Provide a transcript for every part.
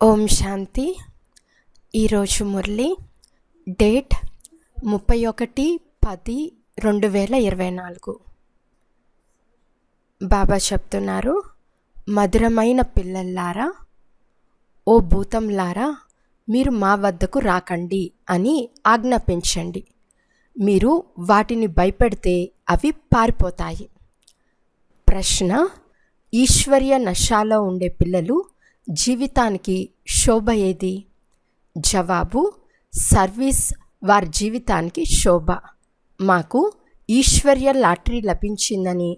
ఓం శాంతి. ఈరోజు మురళి డేట్ 31/10/2024. బాబా చెప్తున్నారు, మధురమైన పిల్లల్లారా, ఓ భూతంలారా, మీరు మా వద్దకు రాకండి అని ఆజ్ఞాపించండి. మీరు వాటిని భయపెడితే అవి పారిపోతాయి. ప్రశ్న: ఈశ్వర్య నశాలో ఉండే పిల్లలు జీవితానికి శోభ ఏది? జవాబు: సర్వీస్ వారి జీవితానికి శోభ. మాకు ఈశ్వర్య లాటరీ లభించిందని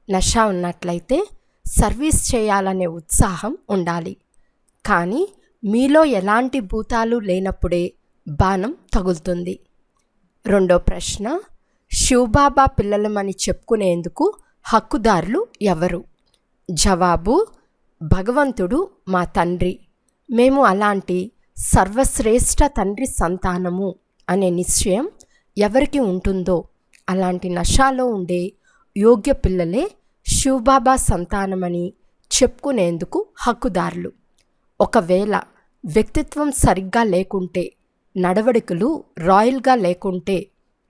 నశ ఉన్నట్లయితే సర్వీస్ చేయాలనే ఉత్సాహం ఉండాలి. కానీ మీలో ఎలాంటి భూతాలు లేనప్పుడే బాణం తగులుతుంది. రెండో ప్రశ్న: శివబాబా పిల్లలమని చెప్పుకునేందుకు హక్కుదారులు ఎవరు? జవాబు: భగవంతుడు మా తండ్రి. మేము అలాంటి సర్వశ్రేష్ఠ తండ్రి సంతానము అనే నిశ్చయం ఎవరికి ఉంటుందో అలాంటి నశాలో ఉండే యోగ్య పిల్లలే శివబాబా సంతానమని చెప్పుకునేందుకు హక్కుదారులు. ఒకవేళ వ్యక్తిత్వం సరిగ్గా లేకుంటే, నడవడికలు రాయల్గా లేకుంటే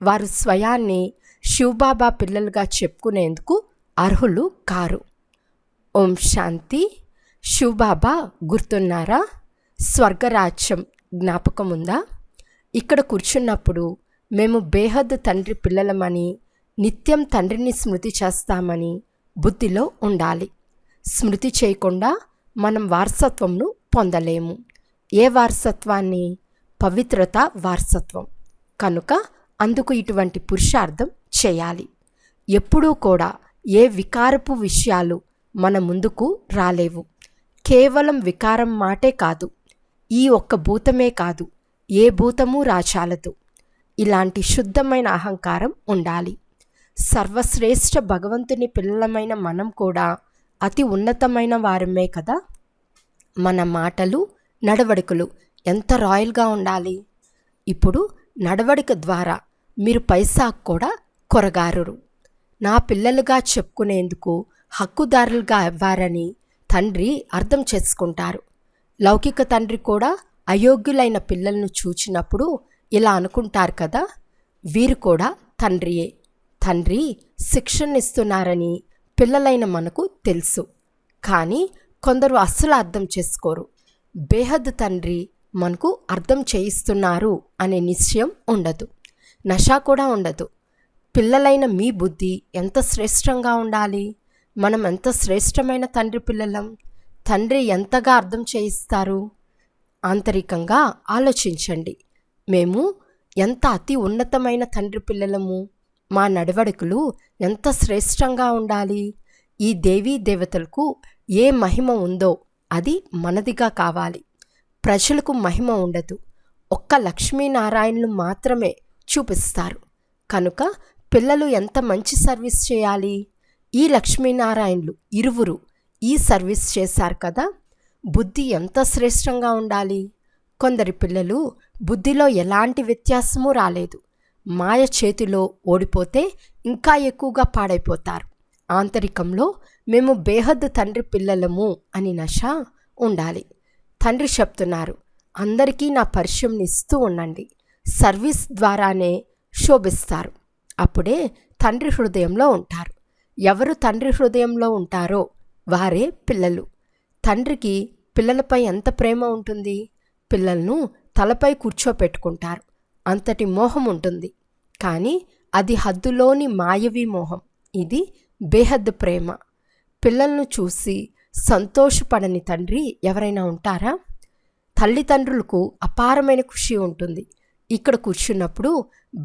వారు స్వయాన్ని శివబాబా పిల్లలుగా చెప్పుకునేందుకు అర్హులు కారు. ఓం శాంతి. శివబాబా గుర్తున్నారా? స్వర్గరాజ్యం జ్ఞాపకం ఉందా? ఇక్కడ కూర్చున్నప్పుడు మేము బేహద్ తండ్రి పిల్లలమని, నిత్యం తండ్రిని స్మృతి చేస్తామని బుద్ధిలో ఉండాలి. స్మృతి చేయకుండా మనం వారసత్వంను పొందలేము. ఏ వారసత్వాన్ని? పవిత్రత వారసత్వం. కనుక అందుకు ఇటువంటి పురుషార్థం చేయాలి. ఎప్పుడూ కూడా ఏ వికారపు విషయాలు మన ముందుకు రాలేవు. కేవలం వికారం మాటే కాదు, ఈ ఒక్క భూతమే కాదు, ఏ భూతము రాచాలదు. ఇలాంటి శుద్ధమైన అహంకారం ఉండాలి. సర్వశ్రేష్ఠ భగవంతుని పిల్లలమైన మనం కూడా అతి ఉన్నతమైన వారమే కదా. మన మాటలు, నడవడికలు ఎంత రాయల్గా ఉండాలి. ఇప్పుడు నడవడిక ద్వారా మీరు పైసాకు కూడా కొరగారురు. నా పిల్లలుగా చెప్పుకునేందుకు హక్కుదారులుగా అవ్వారని తండ్రి అర్థం చేసుకుంటారు. లౌకిక తండ్రి కూడా అయోగ్యులైన పిల్లలను చూచినప్పుడు ఇలా అనుకుంటారు కదా, వీరు కూడా తండ్రియే. తండ్రి శిక్షణ ఇస్తున్నారని పిల్లలైన మనకు తెలుసు. కానీ కొందరు అస్సలు అర్థం చేసుకోరు. బేహద్ తండ్రి మనకు అర్థం చేయిస్తున్నారు అనే నిశ్చయం ఉండదు. నశ కూడా ఉండదు. పిల్లలైన మీ బుద్ధి ఎంత శ్రేష్టంగా ఉండాలి. మనం ఎంత శ్రేష్టమైన తండ్రి పిల్లలం. తండ్రి ఎంతగా అర్థం చేయిస్తారు. ఆంతరికంగా ఆలోచించండి. మేము ఎంత అతి ఉన్నతమైన తండ్రి పిల్లలము. మా నడవడికలు ఎంత శ్రేష్టంగా ఉండాలి. ఈ దేవీ దేవతలకు ఏ మహిమ ఉందో అది మనదిగా కావాలి. ప్రజలకు మహిమ ఉండదు. ఒక్క లక్ష్మీనారాయణులు మాత్రమే చూపిస్తారు. కనుక పిల్లలు ఎంత మంచి సర్వీస్ చేయాలి. ఈ లక్ష్మీనారాయణులు ఇరువురు ఈ సర్వీస్ చేశారు కదా. బుద్ధి ఎంత శ్రేష్టంగా ఉండాలి. కొందరి పిల్లలు బుద్ధిలో ఎలాంటి వ్యత్యాసమూ రాలేదు. మాయ చేతిలో ఓడిపోతే ఇంకా ఎక్కువగా పాడైపోతారు. ఆంతరికంలో మేము బేహద్ తండ్రి పిల్లలము అని నశ ఉండాలి. తండ్రి చెప్తున్నారు, అందరికీ నా పరిచయం ఇస్తూ ఉండండి. సర్వీస్ ద్వారానే శోభిస్తారు. అప్పుడే తండ్రి హృదయంలో ఉంటారు. ఎవరు తండ్రి హృదయంలో ఉంటారో వారే పిల్లలు. తండ్రికి పిల్లలపై ఎంత ప్రేమ ఉంటుంది. పిల్లలను తలపై కూర్చోపెట్టుకుంటారు. అంతటి మోహం ఉంటుంది. కానీ అది హద్దులోని మాయవీ మోహం. ఇది బేహద్ ప్రేమ. పిల్లలను చూసి సంతోషపడని తండ్రి ఎవరైనా ఉంటారా? తల్లిదండ్రులకు అపారమైన ఖుషి ఉంటుంది. ఇక్కడ కూర్చున్నప్పుడు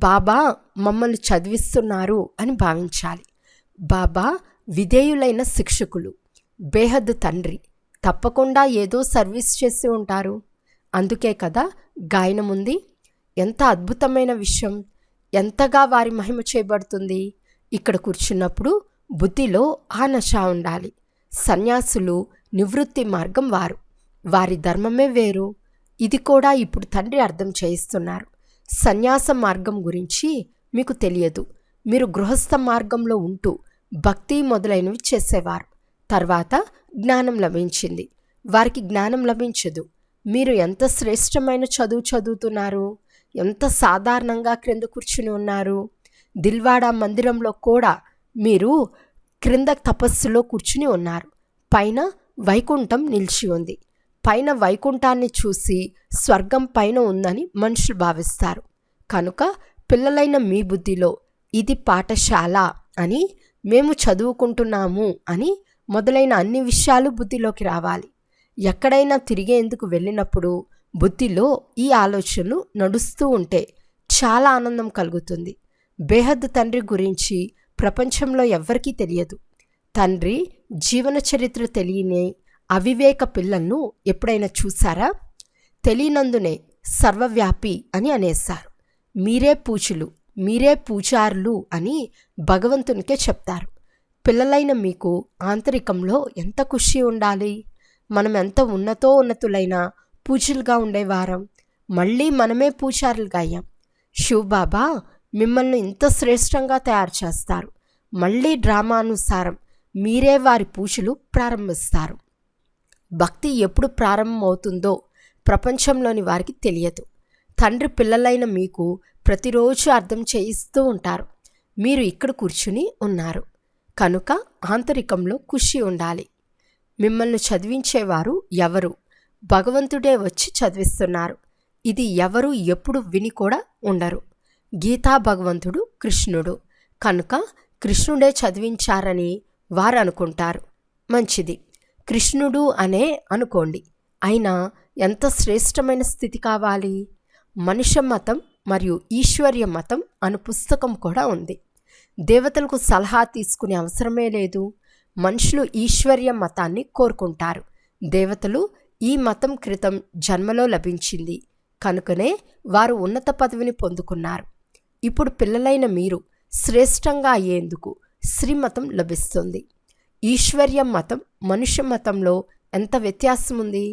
బాబా మమ్మల్ని చదివిస్తున్నారు అని భావించాలి. బాబా విధేయులైన శిక్షకులు. బేహద్ తండ్రి తప్పకుండా ఏదో సర్వీస్ చేసి ఉంటారు. అందుకే కదా గాయనం ఉంది. ఎంత అద్భుతమైన విషయం. ఎంతగా వారి మహిమ చేయబడుతుంది. ఇక్కడ కూర్చున్నప్పుడు బుద్ధిలో ఆ నశ ఉండాలి. సన్యాసులు నివృత్తి మార్గం వారు. వారి ధర్మమే వేరు. ఇది కూడా ఇప్పుడు తండ్రి అర్థం చేయిస్తున్నారు. సన్యాస మార్గం గురించి మీకు తెలియదు. మీరు గృహస్థ మార్గంలో ఉంటూ భక్తి మొదలైనవి చేసేవారు. తర్వాత జ్ఞానం లభించింది. వారికి జ్ఞానం లభించదు. మీరు ఎంత శ్రేష్టమైన చదువు చదువుతున్నారు, ఎంత సాధారణంగా క్రింద కూర్చుని ఉన్నారు. దిల్వాడా మందిరంలో కూడా మీరు క్రింద తపస్సులో కూర్చుని ఉన్నారు. పైన వైకుంఠం నిలిచి ఉంది. పైన వైకుంఠాన్ని చూసి స్వర్గం పైన ఉందని మనుషులు భావిస్తారు. కనుక పిల్లలైన మీ బుద్ధిలో ఇది పాఠశాల అని, మేము చదువుకుంటున్నాము అని మొదలైన అన్ని విషయాలు బుద్ధిలోకి రావాలి. ఎక్కడైనా తిరిగేందుకు వెళ్ళినప్పుడు బుద్ధిలో ఈ ఆలోచనలు నడుస్తూ ఉంటే చాలా ఆనందం కలుగుతుంది. బేహద్ తండ్రి గురించి ప్రపంచంలో ఎవ్వరికీ తెలియదు. తండ్రి జీవన చరిత్ర తెలియని అవివేక పిల్లలను ఎప్పుడైనా చూసారా? తెలియనందునే సర్వవ్యాపి అని అనేశారు. మీరే పూజలు, మీరే పూజారులు అని భగవంతునికే చెప్తారు. పిల్లలైన మీకు ఆంతరికంలో ఎంత ఖుషి ఉండాలి. మనం ఎంత ఉన్నతులైన పూజలుగా ఉండేవారం, మళ్ళీ మనమే పూజారులుగా అయ్యాం. శివబాబా మిమ్మల్ని ఇంత శ్రేష్టంగా తయారు చేస్తారు. మళ్ళీ డ్రామానుసారం మీరే వారి పూజలు ప్రారంభిస్తారు. భక్తి ఎప్పుడు ప్రారంభమవుతుందో ప్రపంచంలోని వారికి తెలియదు. తండ్రి పిల్లలైన మీకు ప్రతిరోజు అర్థం చేయిస్తూ ఉంటారు. మీరు ఇక్కడ కూర్చుని ఉన్నారు కనుక ఆంతరికంలో ఖుషి ఉండాలి. మిమ్మల్ని చదివించేవారు ఎవరు? భగవంతుడే వచ్చి చదివిస్తున్నారు. ఇది ఎవరు ఎప్పుడు విని కూడా ఉండరు. గీతా భగవంతుడు కృష్ణుడు కనుక కృష్ణుడే చదివించారని వారు అనుకుంటారు. మంచిది, కృష్ణుడు అనే అనుకోండి. అయినా ఎంత శ్రేష్టమైన స్థితి కావాలి. మనుష్య మతం మరియు ఈశ్వర్య మతం అను పుస్తకం కూడా ఉంది. దేవతలకు సలహా తీసుకునే అవసరమే లేదు. మనుషులు ఈశ్వర్య మతాన్ని కోరుకుంటారు. దేవతలు ఈ మతం క్రితం జన్మలో లభించింది కనుకనే వారు ఉన్నత పదవిని పొందుకున్నారు. ఇప్పుడు పిల్లలైన మీరు శ్రేష్టంగా అయ్యేందుకు శ్రీమతం లభిస్తుంది. ఈశ్వర్య మతం మనుష్య మతంలో ఎంత వ్యత్యాసం ఉంది.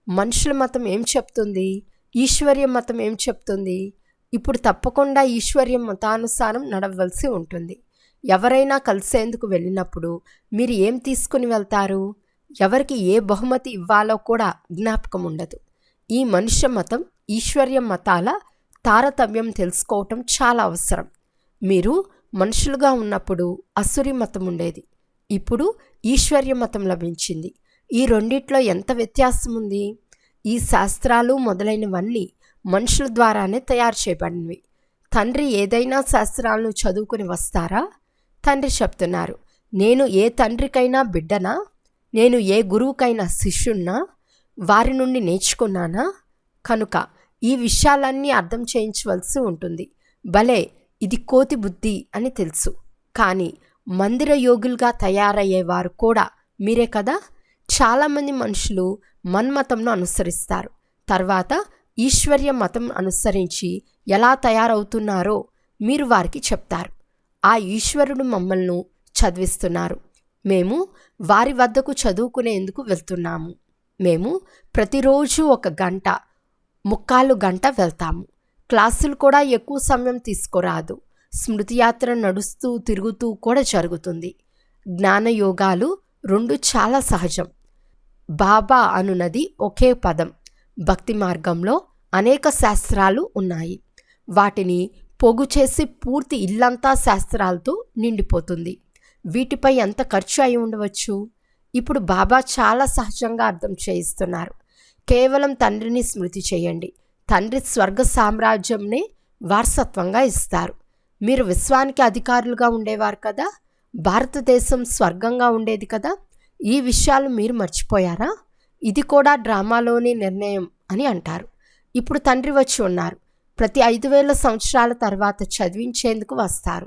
మనుషుల మతం ఏం చెప్తుంది, ఈశ్వర్య మతం ఏం చెప్తుంది? ఇప్పుడు తప్పకుండా ఈశ్వర్య మతానుసారం నడవలసి ఉంటుంది. ఎవరైనా కలిసేందుకు వెళ్ళినప్పుడు మీరు ఏం తీసుకుని వెళ్తారు? ఎవరికి ఏ బహుమతి ఇవ్వాలో కూడా జ్ఞాపకం ఉండదు. ఈ మనుష్య మతం ఈశ్వర్య మతాల తారతమ్యం తెలుసుకోవటం చాలా అవసరం. మీరు మనుషులుగా ఉన్నప్పుడు అసురి మతం ఉండేది, ఇప్పుడు ఈశ్వర్య మతం లభించింది. ఈ రెండిట్లో ఎంత వ్యత్యాసం ఉంది? ఈ శాస్త్రాలు మొదలైనవన్నీ మనుషుల ద్వారానే తయారు చేయబడినవి. తండ్రి ఏదైనా శాస్త్రాలను చదువుకుని వస్తారా? తండ్రి చెప్తున్నారు, నేను ఏ తండ్రికైనా బిడ్డనా? నేను ఏ గురువుకైనా శిష్యున్నా? వారి నుండి నేర్చుకున్నానా? కనుక ఈ విషయాలన్నీ అర్థం చేయించవలసి ఉంటుంది. భలే ఇది కోతి బుద్ధి అని తెలుసు, కానీ మందిర యోగులుగా తయారయ్యేవారు కూడా మీరే కదా. చాలామంది మనుషులు మన్మతంను అనుసరిస్తారు, తర్వాత ఈశ్వర్య మతం అనుసరించి ఎలా తయారవుతున్నారో మీరు వారికి చెప్తారు. ఆ ఈశ్వరుడు మమ్మల్ని చదివిస్తున్నారు. మేము వారి వద్దకు చదువుకునేందుకు వెళ్తున్నాము. మేము ప్రతిరోజు 1 గంట 3/4 గంట వెళ్తాము. క్లాసులు కూడా ఎక్కువ సమయం తీసుకోరాదు. స్మృతి యాత్ర నడుస్తూ తిరుగుతూ కూడా జరుగుతుంది. జ్ఞానయోగాలు 2 చాలా సహజం. బాబా అనున్నది ఒకే పదం. భక్తి మార్గంలో అనేక శాస్త్రాలు ఉన్నాయి. వాటిని పోగు చేసి పూర్తి ఇల్లంతా శాస్త్రాలతో నిండిపోతుంది. వీటిపై ఎంత ఖర్చు అయి ఉండవచ్చు. ఇప్పుడు బాబా చాలా సహజంగా అర్థం చేయిస్తున్నారు. కేవలం తండ్రిని స్మృతి చేయండి. తండ్రి స్వర్గ సామ్రాజ్యంనే వారసత్వంగా ఇస్తారు. మీరు విశ్వానికి అధికారులుగా ఉండేవారు కదా. భారతదేశం స్వర్గంగా ఉండేది కదా. ఈ విషయాలు మీరు మర్చిపోయారా? ఇది కూడా డ్రామాలోని నిర్ణయం అని అంటారు. ఇప్పుడు తండ్రి వచ్చి ఉన్నారు. ప్రతి 5,000 సంవత్సరాల తర్వాత చదివించేందుకు వస్తారు.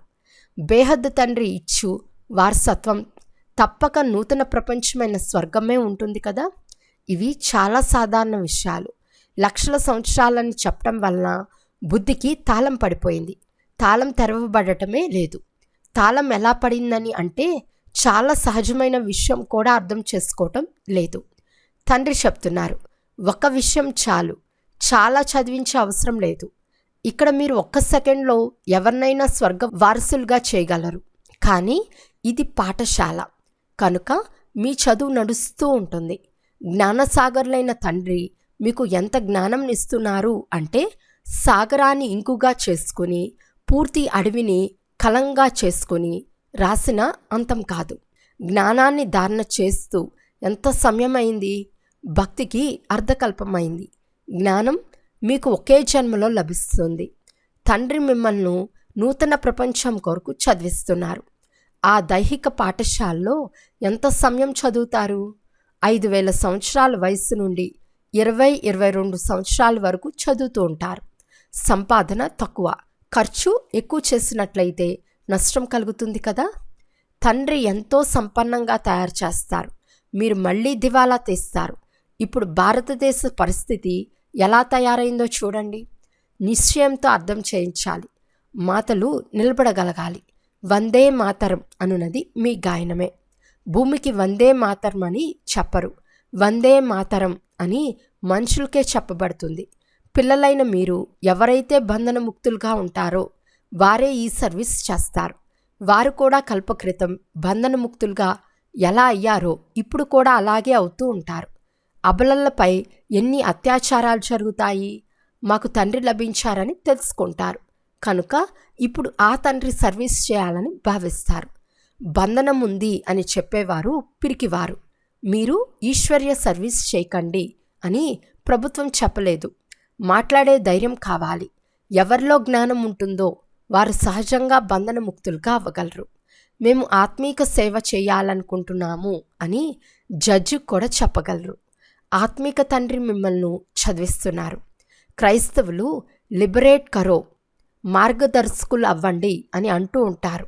బేహద్ తండ్రి ఇచ్చు వారసత్వం తప్పక నూతన ప్రపంచమైన స్వర్గమే ఉంటుంది కదా. ఇవి చాలా సాధారణ విషయాలు. లక్షల సంవత్సరాలని చెప్పడం వలన బుద్ధికి తాళం పడిపోయింది. తాళం తెరవబడటమే లేదు. తాళం ఎలా పడిందని అంటే చాలా సహజమైన విషయం కూడా అర్థం చేసుకోవటం లేదు. తండ్రి చెప్తున్నారు, ఒక విషయం చాలు, చాలా చదివించే అవసరం లేదు. ఇక్కడ మీరు 1 సెకండ్లో ఎవరినైనా స్వర్గ వారసులుగా చేయగలరు. కానీ ఇది పాఠశాల కనుక మీ చదువు నడుస్తూ ఉంటుంది. జ్ఞానసాగర్లైన తండ్రి మీకు ఎంత జ్ఞానం ఇస్తున్నారు అంటే సాగరాన్ని ఇంకుగా చేసుకుని పూర్తి అడవిని కలంగా చేసుకుని రాసిన అంతం కాదు. జ్ఞానాన్ని ధారణ చేస్తూ ఎంత సమయమైంది, భక్తికి అర్ధకల్పమైంది. జ్ఞానం మీకు ఒకే జన్మలో లభిస్తుంది. తండ్రి మిమ్మల్ని నూతన ప్రపంచం కొరకు చదివిస్తున్నారు. ఆ దైహిక పాఠశాలలో ఎంత సమయం చదువుతారు? 5,000 సంవత్సరాల వయసు నుండి 20-22 సంవత్సరాల వరకు చదువుతూ ఉంటారు. సంపాదన తక్కువ, ఖర్చు ఎక్కువ చేసినట్లయితే నష్టం కలుగుతుంది కదా. తండ్రి ఎంతో సంపన్నంగా తయారు చేస్తారు, మీరు మళ్ళీ దివాలా తీస్తారు. ఇప్పుడు భారతదేశ పరిస్థితి ఎలా తయారైందో చూడండి. నిశ్చయంతో అర్థం చేయించాలి. మాటలు నిలబడగలగాలి. వందే మాతరం అనున్నది మీ గాయనమే. భూమికి వందే మాతరం అని చెప్పరు, వందే మాతరం అని మనుషులకే చెప్పబడుతుంది. పిల్లలైన మీరు ఎవరైతే బంధనముక్తులుగా ఉంటారో వారే ఈ సర్వీస్ చేస్తారు. వారు కూడా కల్పక్రితం బంధనముక్తులుగా ఎలా అయ్యారో ఇప్పుడు కూడా అలాగే అవుతూ ఉంటారు. అబలలపై ఎన్ని అత్యాచారాలు జరుగుతాయి, మాకు తండ్రి లభించారని తెలుసుకుంటారు. కనుక ఇప్పుడు ఆ తండ్రి సర్వీస్ చేయాలని భావిస్తారు. బంధనం ఉంది అని చెప్పేవారు పిరికివారు. మీరు ఈశ్వర్య సర్వీస్ చేయకండి అని ప్రభుత్వం చెప్పలేదు. మాట్లాడే ధైర్యం కావాలి. ఎవరిలో జ్ఞానం ఉంటుందో వారు సహజంగా బంధనముక్తులుగా అవ్వగలరు. మేము ఆత్మీక సేవ చేయాలనుకుంటున్నాము అని జడ్జి కూడా చెప్పగలరు. ఆత్మీక తండ్రి మిమ్మల్ని చదివిస్తున్నారు. క్రైస్తవులు లిబరేట్ కరో, మార్గదర్శకులు అవ్వండి అని అంటూ ఉంటారు.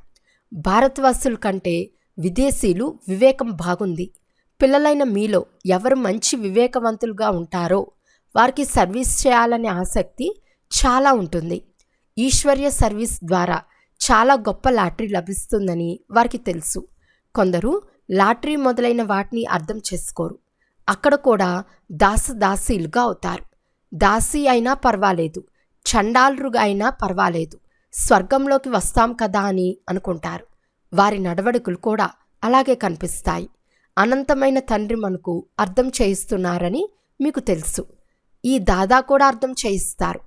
భారతవాసుల కంటే విదేశీయులు వివేకం బాగుంది. పిల్లలైన మీలో ఎవరు మంచి వివేకవంతులుగా ఉంటారో వారికి సర్వీస్ చేయాలనే ఆసక్తి చాలా ఉంటుంది. ఈశ్వర్య సర్వీస్ ద్వారా చాలా గొప్ప లాటరీ లభిస్తుందని వారికి తెలుసు. కొందరు లాటరీ మొదలైన వాటిని అర్థం చేసుకోరు. అక్కడ కూడా దాసీలుగా అవుతారు. దాసి అయినా పర్వాలేదు, చండాలురుగా అయినా పర్వాలేదు, స్వర్గంలోకి వస్తాం కదా అని అనుకుంటారు. వారి నడవడికలు కూడా అలాగే కనిపిస్తాయి. అనంతమైన తండ్రి మనకు అర్థం చేయిస్తున్నారని మీకు తెలుసు. ఈ దాదా కూడా అర్థం చేయిస్తారు.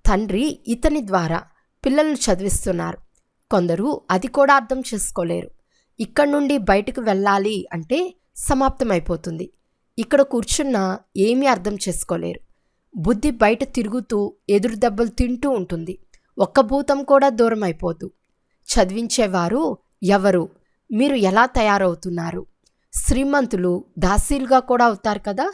తండ్రి ఇతని ద్వారా పిల్లలను చదివిస్తున్నారు. కొందరు అది కూడా అర్థం చేసుకోలేరు. ఇక్కడి నుండి బయటకు వెళ్ళాలి అంటే సమాప్తమైపోతుంది. ఇక్కడ కూర్చున్నా ఏమీ అర్థం చేసుకోలేరు. బుద్ధి బయట తిరుగుతూ ఎదురు దెబ్బలు తింటూ ఉంటుంది. ఒక్క భూతం కూడా దూరం అయిపోదు. చదివించేవారు ఎవరు? మీరు ఎలా తయారవుతున్నారు? శ్రీమంతులు దాసీలుగా కూడా అవుతారు కదా.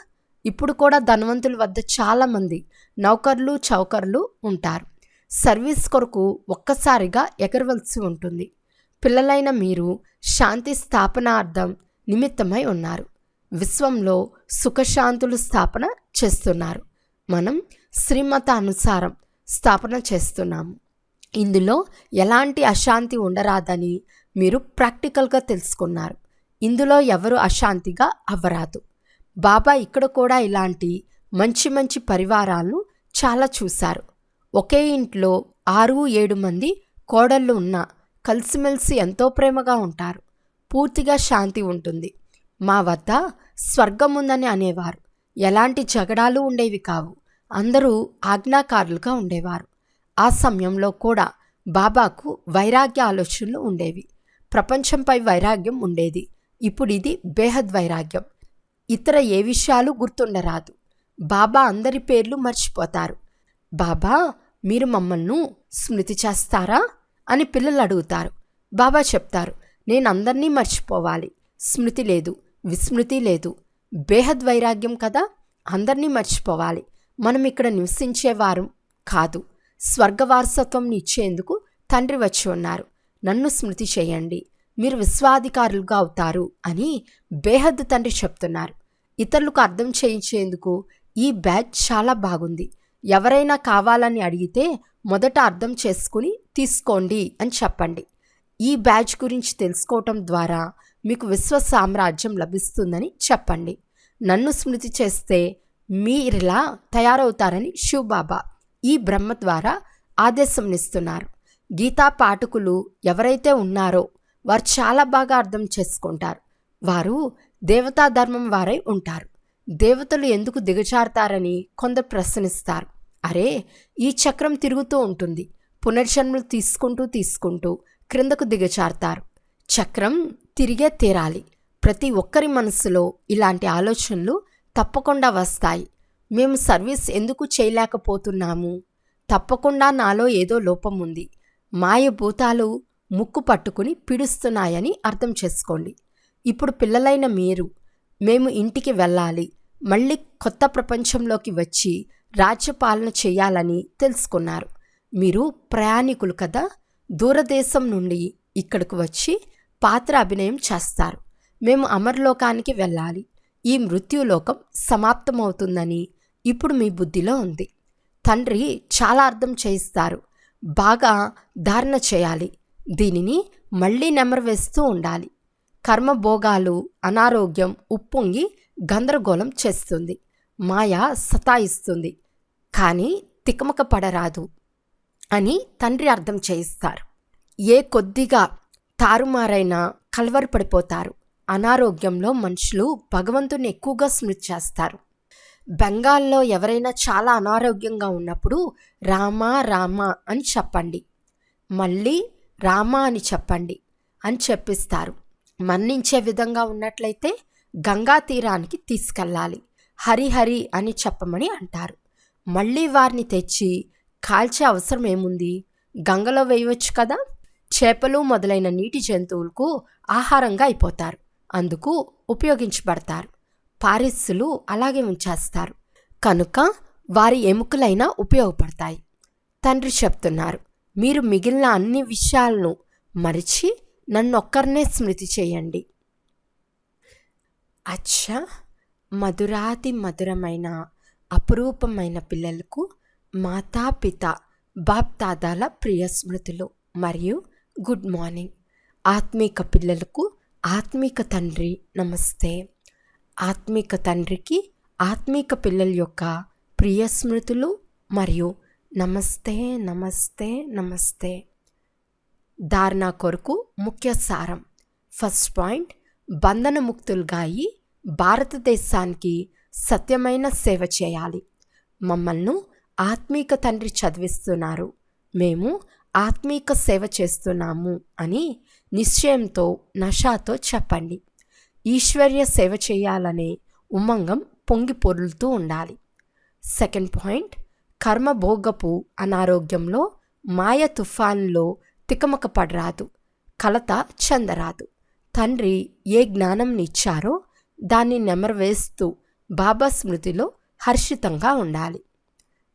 ఇప్పుడు కూడా ధనవంతుల వద్ద చాలామంది నౌకర్లు చౌకర్లు ఉంటారు. సర్వీస్ కొరకు ఒక్కసారిగా ఎగరవలసి ఉంటుంది. పిల్లలైన మీరు శాంతి స్థాపనార్థం నిమిత్తమై ఉన్నారు. విశ్వంలో సుఖశాంతులు స్థాపన చేస్తున్నారు. మనం శ్రీమత అనుసారం స్థాపన చేస్తున్నాము. ఇందులో ఎలాంటి అశాంతి ఉండరాదని మీరు ప్రాక్టికల్గా తెలుసుకున్నారు. ఇందులో ఎవరు అశాంతిగా అవ్వరాదు. బాబా ఇక్కడ కూడా ఇలాంటి మంచి మంచి పరివారాలను చాలా చూశారు. ఒకే ఇంట్లో 6-7 మంది కోడళ్ళు ఉన్నా కలిసిమెలిసి ఎంతో ప్రేమగా ఉంటారు. పూర్తిగా శాంతి ఉంటుంది. మా వద్ద స్వర్గం ఉందని అనేవారు. ఎలాంటి జగడాలు ఉండేవి కావు. అందరూ ఆజ్ఞాకారులుగా ఉండేవారు. ఆ సమయంలో కూడా బాబాకు వైరాగ్య ఆలోచనలు ఉండేవి. ప్రపంచంపై వైరాగ్యం ఉండేది. ఇప్పుడు ఇది బేహద్ వైరాగ్యం. ఇతర ఏ విషయాలు గుర్తుండరాదు. బాబా అందరి పేర్లు మర్చిపోతారు. బాబా మీరు మమ్మల్ని స్మృతి చేస్తారా అని పిల్లలు అడుగుతారు. బాబా చెప్తారు, నేను అందరినీ మర్చిపోవాలి. స్మృతి లేదు, విస్మృతి లేదు. బేహద్ వైరాగ్యం కదా, అందరినీ మర్చిపోవాలి. మనం ఇక్కడ నివసించేవారు కాదు. స్వర్గవారసత్వం ఇచ్చేందుకు తండ్రి వచ్చి ఉన్నారు. నన్ను స్మృతి చేయండి, మీరు విశ్వాధికారులుగా అవుతారు అని బేహద్ తండ్రి చెప్తున్నారు. ఇతరులకు అర్థం చేయించేందుకు ఈ బ్యాచ్ చాలా బాగుంది. ఎవరైనా కావాలని అడిగితే మొదట అర్థం చేసుకుని తీసుకోండి అని చెప్పండి. ఈ బ్యాచ్ గురించి తెలుసుకోవటం ద్వారా మీకు విశ్వ సామ్రాజ్యం లభిస్తుందని చెప్పండి. నన్ను స్మృతి చేస్తే మీరిలా తయారవుతారని శివబాబా ఈ బ్రహ్మ ద్వారా ఆదేశంనిస్తున్నారు. గీతా పాఠకులు ఎవరైతే ఉన్నారో వారు చాలా బాగా అర్థం చేసుకుంటారు. వారు దేవతా ధర్మం వారై ఉంటారు. దేవతలు ఎందుకు దిగజారుతారని కొందరు ప్రశ్నిస్తారు. అరే, ఈ చక్రం తిరుగుతూ ఉంటుంది. పునర్జన్మలు తీసుకుంటూ క్రిందకు దిగజారుతారు. చక్రం తిరిగే తీరాలి. ప్రతి ఒక్కరి మనసులో ఇలాంటి ఆలోచనలు తప్పకుండా వస్తాయి. మేము సర్వీస్ ఎందుకు చేయలేకపోతున్నాము? తప్పకుండా నాలో ఏదో లోపం ఉంది. మాయ భూతాలు ముక్కు పట్టుకుని పీడిస్తున్నాయని అర్థం చేసుకోండి. ఇప్పుడు పిల్లలైన మీరు, మేము ఇంటికి వెళ్ళాలి, మళ్ళీ కొత్త ప్రపంచంలోకి వచ్చి రాజ్యపాలన చేయాలని తెలుసుకున్నారు. మీరు ప్రయాణికులు కదా, దూరదేశం నుండి ఇక్కడికి వచ్చి పాత్ర అభినయం చేస్తారు. మేము అమరలోకానికి వెళ్ళాలి. ఈ మృత్యులోకం సమాప్తమవుతుందని ఇప్పుడు మీ బుద్ధిలో ఉంది. తండ్రి చాలా అర్థం చేయిస్తారు. బాగా ధారణ చేయాలి. దీనిని మళ్ళీ నెమరు వేస్తూ ఉండాలి. కర్మభోగాలు, అనారోగ్యం ఉప్పొంగి గందరగోళం చేస్తుంది. మాయ సతాయిస్తుంది, కానీ తికమక పడరాదు అని తండ్రి అర్థం చేయిస్తారు. ఏ కొద్దిగా తారుమారైనా కలవరపడిపోతారు. అనారోగ్యంలో మనుషులు భగవంతుని ఎక్కువగా స్మృతి చేస్తారు. బెంగాల్లో ఎవరైనా చాలా అనారోగ్యంగా ఉన్నప్పుడు రామా రామా అని చెప్పండి, మళ్ళీ రామా అని చెప్పండి అని చెప్పిస్తారు. మరణించే విధంగా ఉన్నట్లయితే గంగా తీరానికి తీసుకెళ్ళాలి, హరిహరి అని చెప్పమని అంటారు. మళ్ళీ వారిని తెచ్చి కాల్చే అవసరం ఏముంది? గంగలో వేయవచ్చు కదా. చేపలు మొదలైన నీటి జంతువులకు ఆహారంగా అయిపోతారు, అందుకు ఉపయోగించబడతారు. పారిస్సులు అలాగే ఉంచేస్తారు, కనుక వారి ఎముకలైనా ఉపయోగపడతాయి. తండ్రి చెప్తున్నారు, మీరు మిగిలిన అన్ని విషయాలను మరిచి నన్నొక్కరినే స్మృతి చేయండి. అచ్చా, మధురాతి మధురమైన అపురూపమైన పిల్లలకు మాతాపిత బాప్దాదాల ప్రియ స్మృతులు మరియు గుడ్ మార్నింగ్. ఆత్మీక పిల్లలకు ఆత్మీక తండ్రి నమస్తే. ఆత్మీక తండ్రికి ఆత్మీక పిల్లల యొక్క ప్రియ స్మృతులు మరియు నమస్తే నమస్తే నమస్తే. ధారణ కొరకు ముఖ్య సారం. ఫస్ట్ పాయింట్, బంధనముక్తులుగా అయి భారతదేశానికి సత్యమైన సేవ చేయాలి. మమ్మల్ని ఆత్మీక తండ్రి చదివిస్తున్నారు, మేము ఆత్మీక సేవ చేస్తున్నాము అని నిశ్చయంతో, నషాతో చెప్పండి. ఈశ్వర్య సేవ చేయాలనే ఉమంగం పొంగి పొర్లుతూ ఉండాలి. సెకండ్ పాయింట్, కర్మభోగపు అనారోగ్యంలో మాయ తుఫాన్లో తికమక పడరాదు, కలత చెందరాదు. తండ్రి ఏ జ్ఞానంనిచ్చారో దాన్ని నెమరవేస్తూ బాబా స్మృతిలో హర్షితంగా ఉండాలి.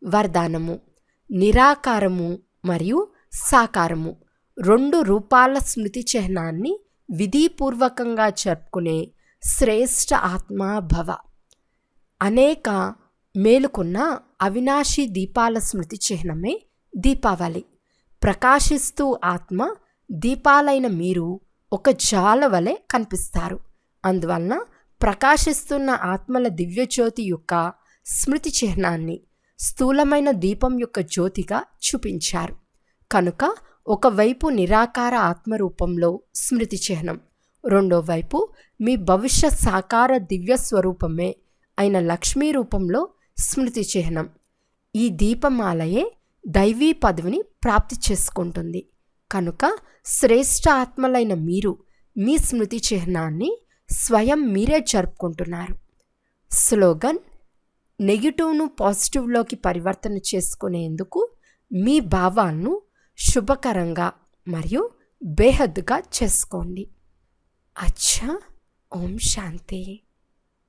వరదానము. నిరాకారము మరియు సాకారము 2 రూపాల స్మృతి చిహ్నాన్ని విధిపూర్వకంగా జరుపుకునే శ్రేష్ఠ ఆత్మాభవ. అనేక మేలుకున్న అవినాశి దీపాల స్మృతి చిహ్నమే దీపావళి. ప్రకాశిస్తూ ఆత్మ దీపాలైన మీరు ఒక జ్వాల వలె కనిపిస్తారు. అందువలన ప్రకాశిస్తున్న ఆత్మల దివ్యజ్యోతి యొక్క స్మృతి చిహ్నాన్ని స్థూలమైన దీపం యొక్క జ్యోతిగా చూపించారు. కనుక ఒకవైపు నిరాకార ఆత్మరూపంలో స్మృతి చిహ్నం, రెండో వైపు మీ భవిష్య సాకార దివ్య స్వరూపమే అయిన లక్ష్మీ రూపంలో స్మృతి చిహ్నం. ఈ దీపమాలయే దైవీ పదవిని ప్రాప్తి చేసుకుంటుంది. కనుక శ్రేష్ఠ ఆత్మలైన మీరు మీ స్మృతి చిహ్నాన్ని స్వయం మీరే జరుపుకుంటున్నారు. స్లోగన్. నెగిటివ్ను పాజిటివ్లోకి పరివర్తన చేసుకునేందుకు మీ భావాలను శుభకరంగా మరియు బేహద్దుగా చేసుకోండి. అచ్చా, ఓం శాంతి.